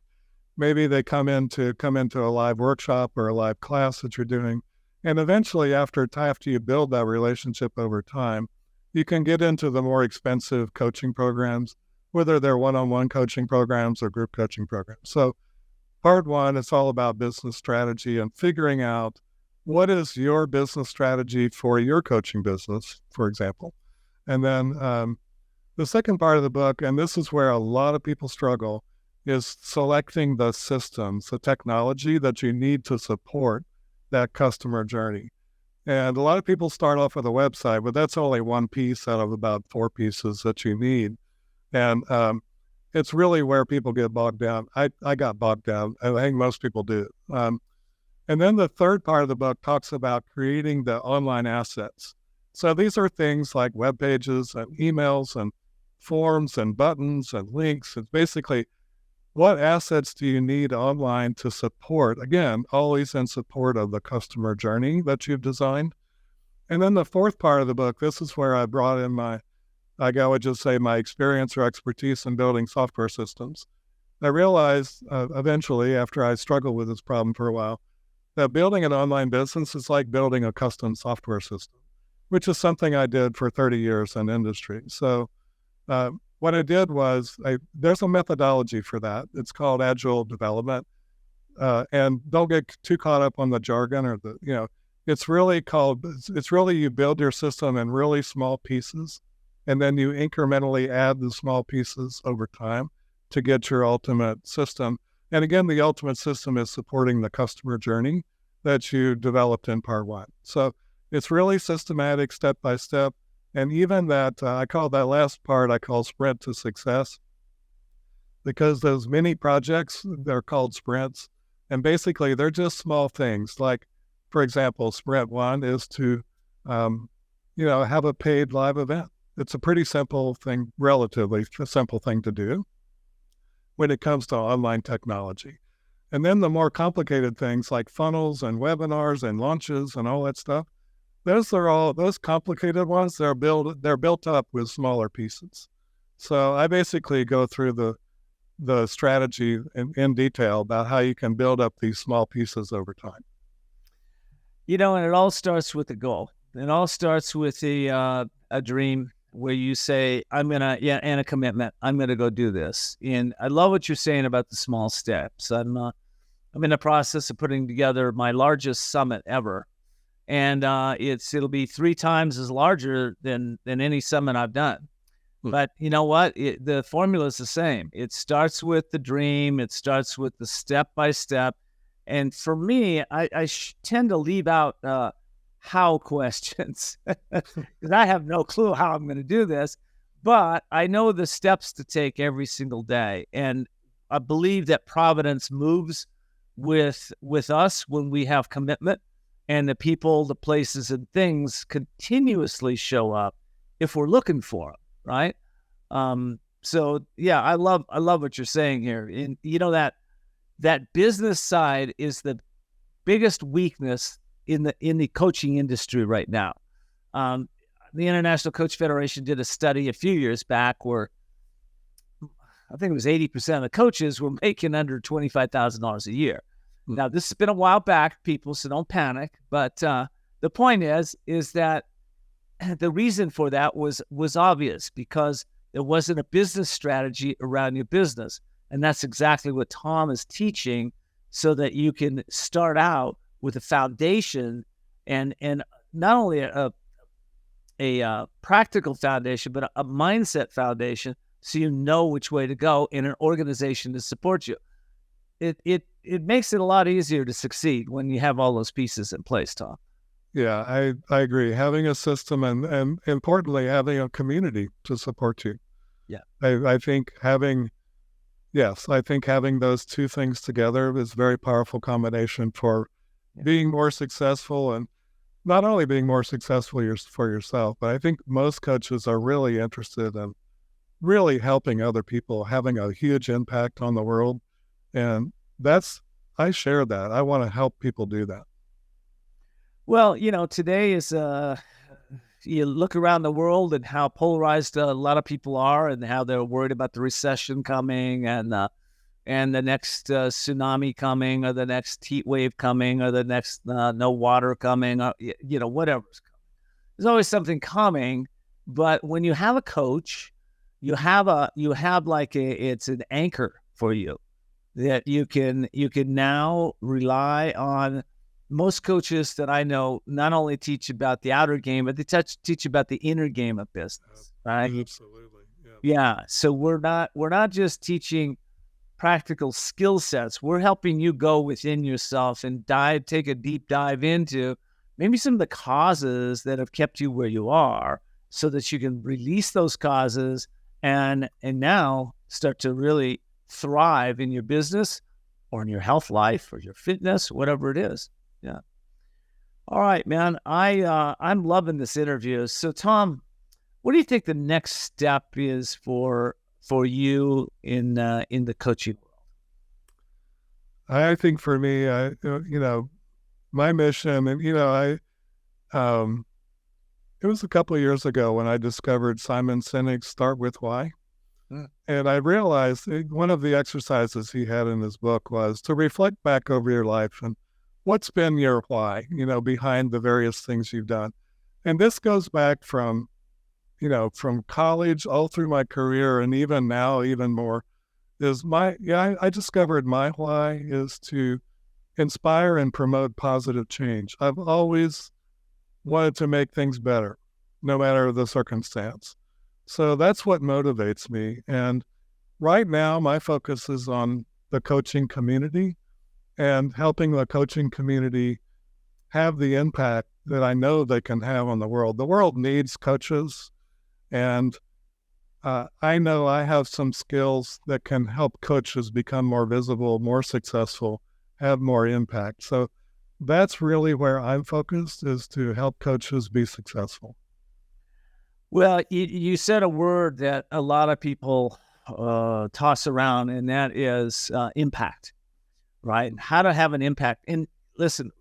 Maybe they come into a live workshop or a live class that you're doing. And eventually, after you build that relationship over time, you can get into the more expensive coaching programs, whether they're one-on-one coaching programs or group coaching programs. So part 1, it's all about business strategy and figuring out what is your business strategy for your coaching business, for example. And then the second part of the book, and this is where a lot of people struggle, is selecting the systems, the technology that you need to support that customer journey. And a lot of people start off with a website, but that's only one piece out of about 4 pieces that you need. And it's really where people get bogged down. I got bogged down. I think most people do. And then the third part of the book talks about creating the online assets. So these are things like web pages and emails and forms and buttons and links. It's basically, what assets do you need online to support, again, always in support of the customer journey that you've designed. And then the fourth part of the book, this is where I brought in my experience or expertise in building software systems. I realized eventually, after I struggled with this problem for a while, that building an online business is like building a custom software system, which is something I did for 30 years in industry. So what I did was, there's a methodology for that. It's called agile development. And don't get too caught up on the jargon or it's really you build your system in really small pieces, and then you incrementally add the small pieces over time to get your ultimate system. And again, the ultimate system is supporting the customer journey that you developed in part one. So it's really systematic, step by step. And even that, I call that last part, I call sprint to success, because those mini projects, they're called sprints. And basically, they're just small things. Like, for example, sprint one is to, have a paid live event. It's a pretty simple thing, relatively simple thing to do when it comes to online technology. And then the more complicated things like funnels and webinars and launches and all that stuff, those complicated ones, they're built up with smaller pieces. So I basically go through the strategy in detail about how you can build up these small pieces over time. And it all starts with a goal. It all starts with a dream where you say, and a commitment. I'm going to go do this. And I love what you're saying about the small steps. I'm in the process of putting together my largest summit ever. And it'll be 3 times as larger than any summit I've done. But you know what? The formula is the same. It starts with the dream. It starts with the step-by-step. And for me, I tend to leave out how questions because I have no clue how I'm going to do this. But I know the steps to take every single day. And I believe that Providence moves with us when we have commitment. And the people, the places, and things continuously show up if we're looking for them, right? So yeah, I love what you're saying here. And that business side is the biggest weakness in the coaching industry right now. The International Coach Federation did a study a few years back where I think it was 80% of the coaches were making under $25,000 a year. Now, this has been a while back, people, so don't panic. But the point is that the reason for that was obvious, because there wasn't a business strategy around your business. And that's exactly what Tom is teaching, so that you can start out with a foundation and not only a practical foundation, but a mindset foundation, so you know which way to go in an organization to support you. It makes it a lot easier to succeed when you have all those pieces in place, Tom. Yeah, I agree. Having a system and importantly, having a community to support you. Yeah. I think having those two things together is a very powerful combination for being more successful, and not only being more successful for yourself, but I think most coaches are really interested in really helping other people, having a huge impact on the world. And I share that. I want to help people do that. Well, today is, you look around the world and how polarized a lot of people are, and how they're worried about the recession coming, and the next tsunami coming, or the next heat wave coming, or the next no water coming, or, whatever's coming. There's always something coming. But when you have a coach, it's an anchor for you that you can now rely on. Most coaches that I know not only teach about the outer game, but they teach about the inner game of business, right? Absolutely. Yeah. So we're not just teaching practical skill sets. We're helping you go within yourself and take a deep dive into maybe some of the causes that have kept you where you are, so that you can release those causes and now start to really thrive in your business, or in your health life, or your fitness, whatever it is. Yeah. All right, man. I'm loving this interview. So, Tom, what do you think the next step is for you in the coaching world? I think for me, my mission, and it was a couple of years ago when I discovered Simon Sinek's Start With Why. And I realized one of the exercises he had in his book was to reflect back over your life and what's been your why, behind the various things you've done. And this goes back from college all through my career, and even now, even more, I discovered my why is to inspire and promote positive change. I've always wanted to make things better, no matter the circumstance. So that's what motivates me. And right now, my focus is on the coaching community and helping the coaching community have the impact that I know they can have on the world. The world needs coaches, and I know I have some skills that can help coaches become more visible, more successful, have more impact. So that's really where I'm focused, is to help coaches be successful. Well, you said a word that a lot of people toss around, and that is impact, right? How to have an impact. And listen,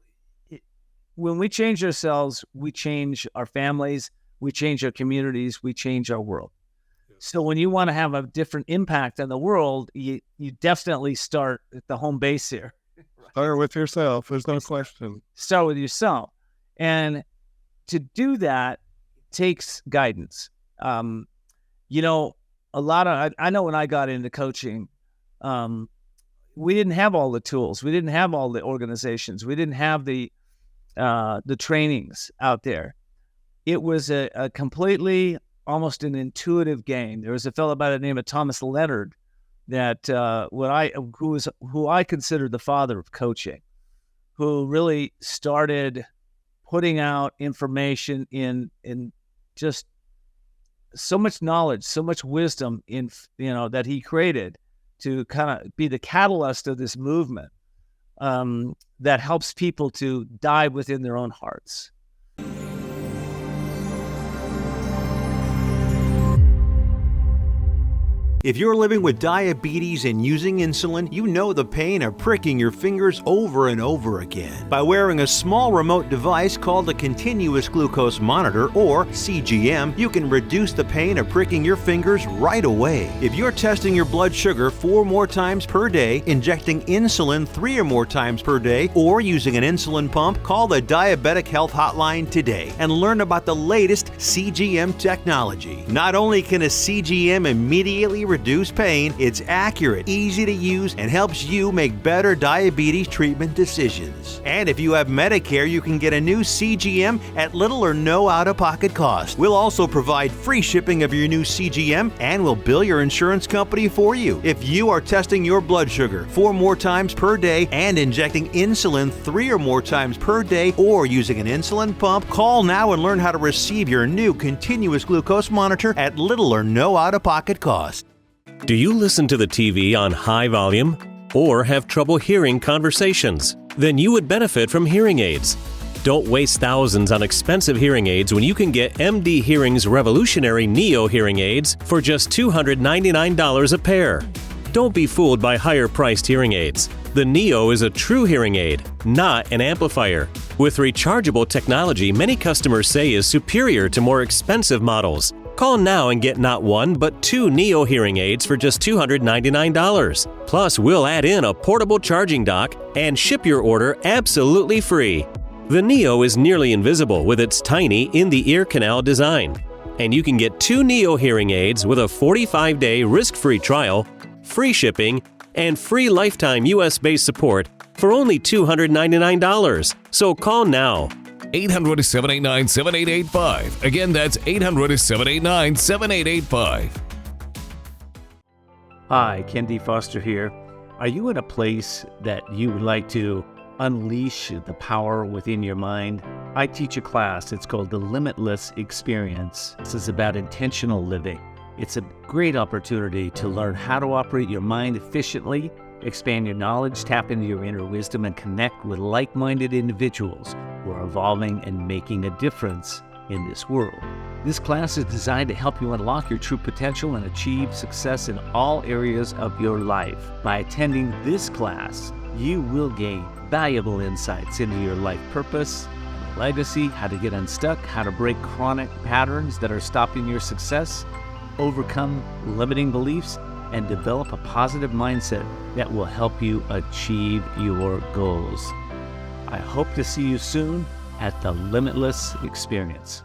when we change ourselves, we change our families, we change our communities, we change our world. So when you want to have a different impact on the world, you definitely start at the home base here. Start with yourself. There's no question. Start with yourself. And to do that takes guidance. You know, I know when I got into coaching, we didn't have all the tools. We didn't have all the organizations. We didn't have the trainings out there. It was a completely, almost an intuitive game. There was a fellow by the name of Thomas Leonard that who I consider the father of coaching, who really started putting out information in just so much knowledge, so much wisdom that he created to kind of be the catalyst of this movement that helps people to dive within their own hearts. If you're living with diabetes and using insulin, you know the pain of pricking your fingers over and over again. By wearing a small remote device called a continuous glucose monitor, or CGM, you can reduce the pain of pricking your fingers right away. If you're testing your blood sugar 4 more times per day, injecting insulin 3 or more times per day, or using an insulin pump, call the Diabetic Health Hotline today and learn about the latest CGM technology. Not only can a CGM immediately reduce pain, it's accurate, easy to use, and helps you make better diabetes treatment decisions. And if you have Medicare, you can get a new CGM at little or no out-of-pocket cost. We'll also provide free shipping of your new CGM, and we'll bill your insurance company for you. If you are testing your blood sugar 4 more times per day and injecting insulin 3 or more times per day, or using an insulin pump, call now and learn how to receive your new continuous glucose monitor at little or no out-of-pocket cost. Do you listen to the TV on high volume or have trouble hearing conversations? Then you would benefit from hearing aids. Don't waste thousands on expensive hearing aids when you can get MD Hearing's revolutionary Neo hearing aids for just $299 a pair. Don't be fooled by higher-priced hearing aids. The Neo is a true hearing aid, not an amplifier. With rechargeable technology, many customers say is superior to more expensive models. Call now and get not 1 but 2 Neo hearing aids for just $299. Plus, we'll add in a portable charging dock and ship your order absolutely free. The Neo is nearly invisible with its tiny in-the-ear canal design. And you can get 2 Neo hearing aids with a 45-day risk-free trial, free shipping, and free lifetime US-based support for only $299. So call now. 800-789-7885. Again, that's 800-789-7885. Hi, Ken Foster here. Are you in a place that you would like to unleash the power within your mind? I teach a class. It's called The Limitless Experience. This is about intentional living. It's a great opportunity to learn how to operate your mind efficiently, expand your knowledge, tap into your inner wisdom, and connect with like-minded individuals who are evolving and making a difference in this world. This class is designed to help you unlock your true potential and achieve success in all areas of your life. By attending this class, you will gain valuable insights into your life purpose, legacy, how to get unstuck, how to break chronic patterns that are stopping your success, overcome limiting beliefs, and develop a positive mindset that will help you achieve your goals. I hope to see you soon at the Limitless Experience.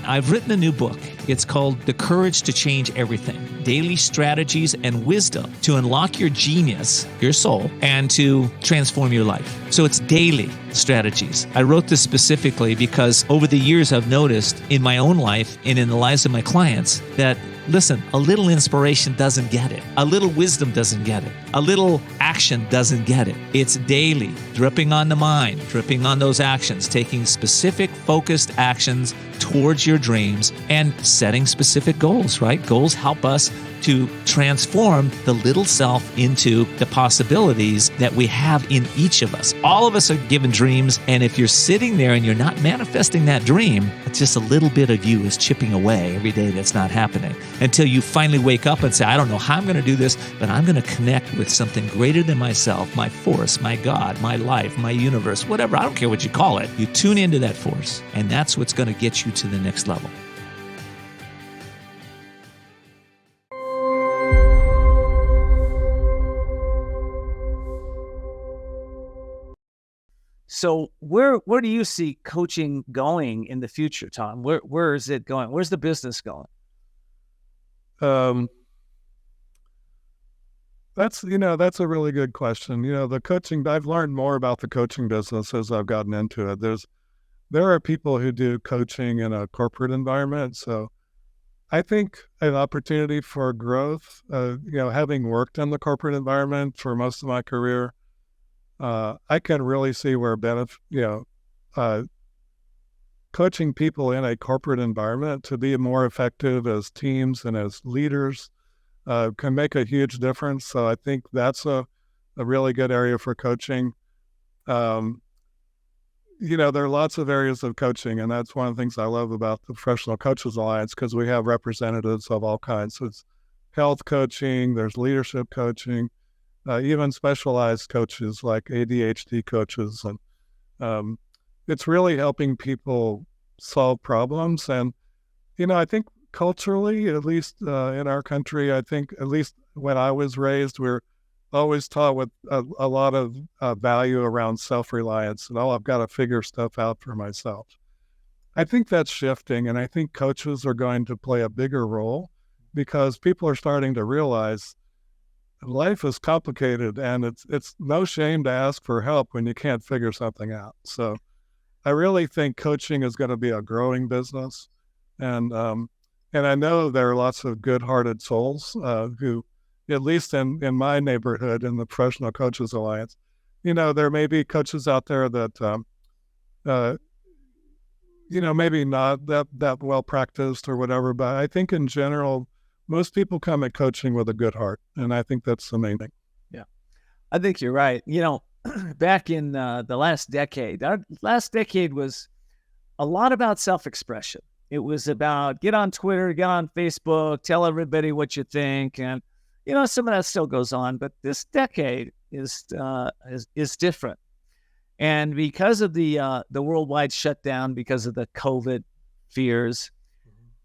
I've written a new book. It's called The Courage to Change Everything, Daily Strategies and Wisdom to Unlock Your Genius, your soul, and to transform your life. So it's daily strategies. I wrote this specifically because over the years I've noticed in my own life and in the lives of my clients that, listen, a little inspiration doesn't get it. A little wisdom doesn't get it. A little action doesn't get it. It's daily, dripping on the mind, dripping on those actions, taking specific focused actions towards your dreams and setting specific goals, right? Goals help us to transform the little self into the possibilities that we have in each of us. All of us are given dreams, and if you're sitting there and you're not manifesting that dream, it's just a little bit of you is chipping away every day that's not happening until you finally wake up and say, I don't know how I'm going to do this, but I'm going to connect with something greater than myself, my force, my God, my life, my universe, whatever. I don't care what you call it. You tune into that force, and that's what's going to get you to the next level. So where do you see coaching going in the future, Tom? Where is it going? Where's the business going? That's a really good question. The coaching, I've learned more about the coaching business as I've gotten into it. There are people who do coaching in a corporate environment. So I think an opportunity for growth, having worked in the corporate environment for most of my career, I can really see where coaching people in a corporate environment to be more effective as teams and as leaders can make a huge difference. So I think that's a really good area for coaching. There are lots of areas of coaching, and that's one of the things I love about the Professional Coaches Alliance, because we have representatives of all kinds. So it's health coaching, there's leadership coaching, even specialized coaches like ADHD coaches. And it's really helping people solve problems. And, I think culturally, at least in our country, I think at least when I was raised, we're always taught with a lot of value around self-reliance and, I've got to figure stuff out for myself. I think that's shifting, and I think coaches are going to play a bigger role because people are starting to realize life is complicated, and it's no shame to ask for help when you can't figure something out. So I really think coaching is going to be a growing business. And I know there are lots of good-hearted souls who, at least in my neighborhood, in the Professional Coaches Alliance, there may be coaches out there that, maybe not that well-practiced or whatever, but I think in general, most people come at coaching with a good heart, and I think that's the main thing. Yeah, I think you're right. Back in the last decade, our last decade was a lot about self-expression. It was about get on Twitter, get on Facebook, tell everybody what you think, and some of that still goes on. But this decade is different, and because of the worldwide shutdown, because of the COVID fears.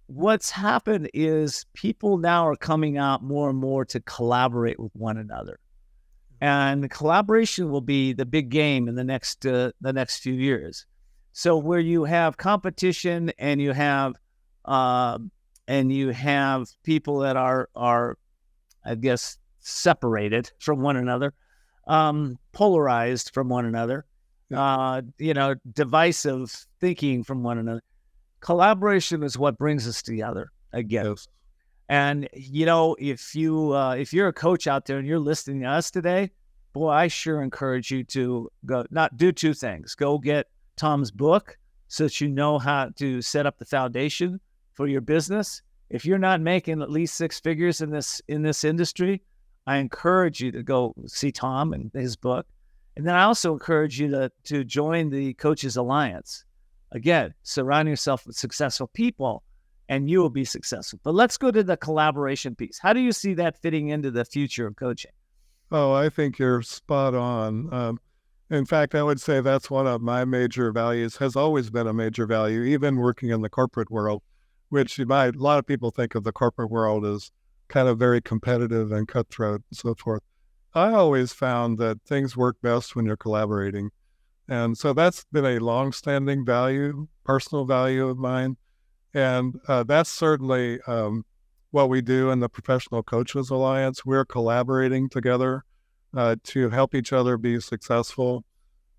What's happened is people now are coming out more and more to collaborate with one another, and collaboration will be the big game in the next few years. So where you have competition and you have people that are I guess separated from one another, polarized from one another, divisive thinking from one another. Collaboration is what brings us together again. Yes. And, if you're a coach out there and you're listening to us today, boy, I sure encourage you to do two things. Go get Tom's book so that you know how to set up the foundation for your business. If you're not making at least six figures in this industry, I encourage you to go see Tom and his book. And then I also encourage you to join the Coaches Alliance. Again, surround yourself with successful people and you will be successful. But let's go to the collaboration piece. How do you see that fitting into the future of coaching? Oh, I think you're spot on. In fact, I would say that's one of my major values, has always been a major value, even working in the corporate world, which a lot of people think of the corporate world as kind of very competitive and cutthroat and so forth. I always found that things work best when you're collaborating. And so that's been a long-standing value, personal value of mine. And that's certainly what we do in the Professional Coaches Alliance. We're collaborating together to help each other be successful.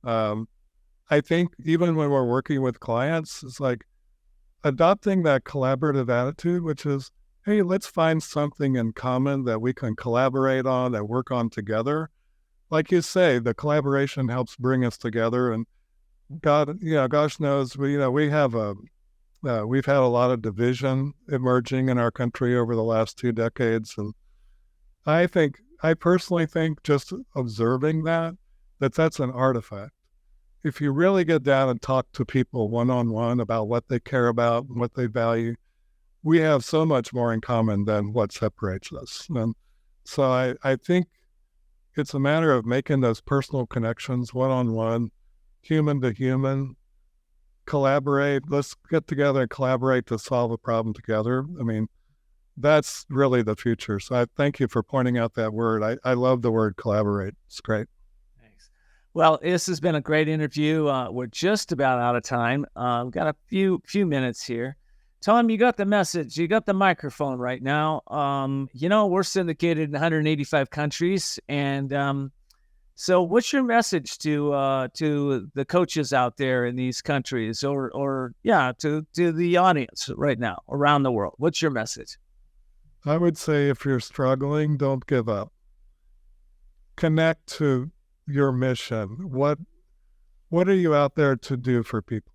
I think even when we're working with clients, it's like adopting that collaborative attitude, which is, hey, let's find something in common that we can collaborate on, that work on together. Like you say, the collaboration helps bring us together. And gosh knows, we've had a lot of division emerging in our country over the last 2 decades. And I personally think just observing that's an artifact. If you really get down and talk to people one-on-one about what they care about and what they value, we have so much more in common than what separates us. And so I think it's a matter of making those personal connections one-on-one, human to human, collaborate. Let's get together and collaborate to solve a problem together. I mean, that's really the future. So I thank you for pointing out that word. I love the word collaborate. It's great. Well, this has been a great interview. We're just about out of time. We've got a few minutes here. Tom, you got the message. You got the microphone right now. We're syndicated in 185 countries. And so what's your message to the coaches out there in these countries to the audience right now around the world? What's your message? I would say if you're struggling, don't give up. Connect to your mission. What are you out there to do for people?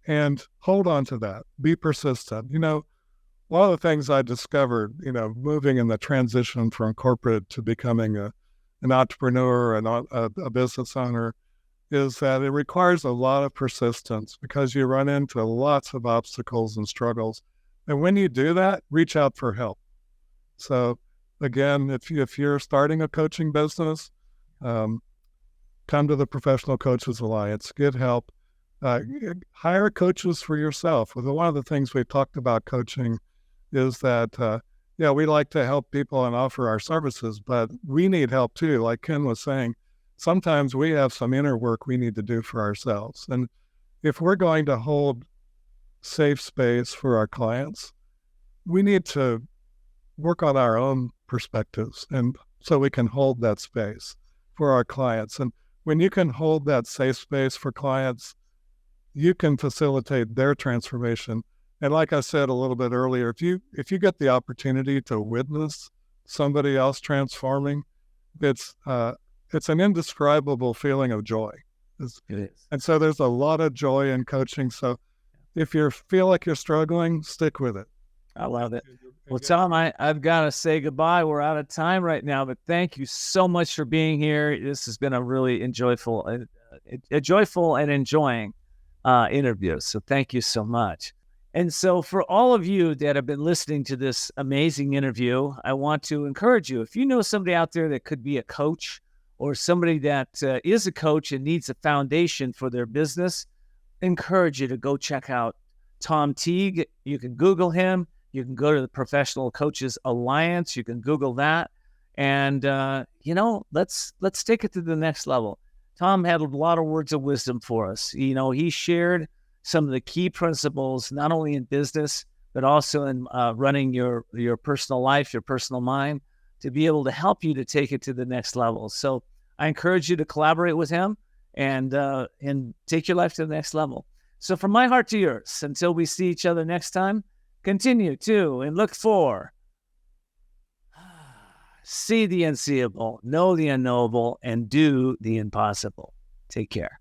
And hold on to that. Be persistent. One of the things I discovered, moving in the transition from corporate to becoming an entrepreneur and a business owner, is that it requires a lot of persistence because you run into lots of obstacles and struggles. And when you do that, reach out for help. So again, if you're starting a coaching business, come to the Professional Coaches Alliance, get help, hire coaches for yourself. One of the things we've talked about coaching is that, we like to help people and offer our services, but we need help too. Like Ken was saying, sometimes we have some inner work we need to do for ourselves. And if we're going to hold safe space for our clients, we need to work on our own perspectives, and so we can hold that space for our clients. And when you can hold that safe space for clients, you can facilitate their transformation. And like I said a little bit earlier, if you get the opportunity to witness somebody else transforming, it's an indescribable feeling of joy. It is. And so there's a lot of joy in coaching. So if you feel like you're struggling, stick with it. I love it. Well, Tom, I've got to say goodbye. We're out of time right now, but thank you so much for being here. This has been a really joyful and enjoying interview. So thank you so much. And so for all of you that have been listening to this amazing interview, I want to encourage you, if you know somebody out there that could be a coach or somebody that is a coach and needs a foundation for their business, encourage you to go check out Tom Teague. You can Google him. You can go to the Professional Coaches Alliance. You can Google that. And, let's take it to the next level. Tom had a lot of words of wisdom for us. He shared some of the key principles, not only in business, but also in running your personal life, your personal mind, to be able to help you to take it to the next level. So I encourage you to collaborate with him and take your life to the next level. So from my heart to yours, until we see each other next time, continue to and look for, see the unseeable, know the unknowable, and do the impossible. Take care.